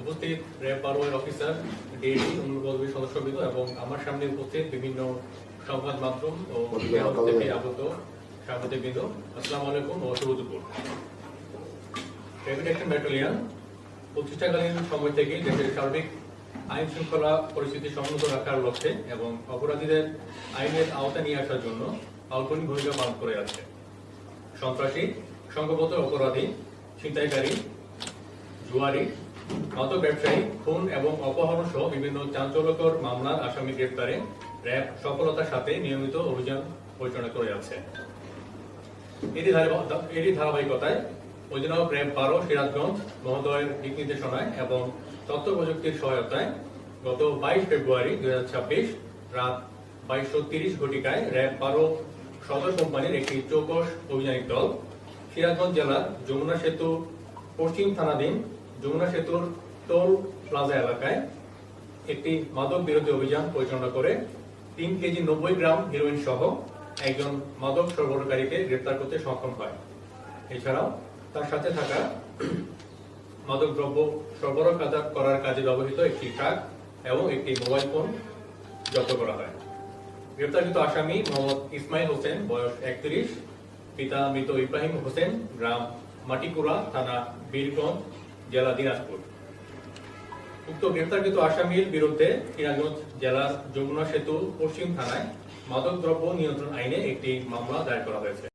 উপস্থিত র্যাব 12 এর officer, DAD, অন্য সদস্যবৃন্দ এবং আমার সামনে উপস্থিত বিভিন্ন সংবাদ মাধ্যম ও আগত সাংবাদিকবৃন্দ, আসসালামু আলাইকুম ও শুভ দুপুর। র্যাপিড অ্যাকশন ব্যাটালিয়ন প্রতিষ্ঠাকালীন সময় থেকে দেশের সার্বিক আইন শৃঙ্খলা পরিস্থিতি সমুন্নত রাখার লক্ষ্যে এবং অপরাধীদের আইনের আওতায় নিয়ে আসার জন্য অগ্রণী ভূমিকা পালন করে আছে। সন্ত্রাসী, সংঘবদ্ধ অপরাধী, ছিনতাইকারী, জুয়ারি, মাদক ব্যবসায়ী, খুন এবং অপহরণ সহ বিভিন্ন চাঞ্চল্যকর মামলার আসামি গ্রেফতারে র্যাব সফলতার সাথে নিয়মিত অভিযান পরিচালনা করে আছে। এরই ধারাবাহিকতায় অধিনায়ক র্যাব 12 সিরাজগঞ্জ মহোদয়ের দিক নির্দেশনায় এবং তথ্য প্রযুক্তির সহায়তায় গত 22 ফেব্রুয়ারি 2026 রাত 22:30 ঘটিকায় র্যাব 12 সদর কোম্পানির একটি চৌকস অভিযানিক দল সিরাজগঞ্জ জেলার যমুনা সেতু পশ্চিম থানাধীন যমুনা সেতুর টোল প্লাজা এলাকায় একটি মাদক বিরোধী অভিযান পরিচালনা করে 3 কেজি 90 গ্রাম হেরোইন সহ একজন মাদক সরবরাহকারীকে গ্রেফতার করতে সক্ষম হয়। এছাড়াও তার সাথে থাকা মাদক দ্রব্য সরবরাহ করার কাজে ব্যবহৃত একটি ট্রাক এবং একটি মোবাইল ফোন জব্দ করা হয়। গ্রেফতারকৃত আসামি মোহাম্মদ ইসমাইল হোসেন, বয়স 31, পিতা মৃত ইব্রাহিম হোসেন, গ্রাম মাটিকুড়া, থানা বীরগঞ্জ, জেলা দিনাজপুর। উক্ত গ্রেফতারকৃত আসামির বিরুদ্ধে সিরাজগঞ্জ জেলার যমুনা সেতু পশ্চিম থানায় মাদক দ্রব্য নিয়ন্ত্রণ আইনে একটি মামলা দায়ের করা হয়েছে।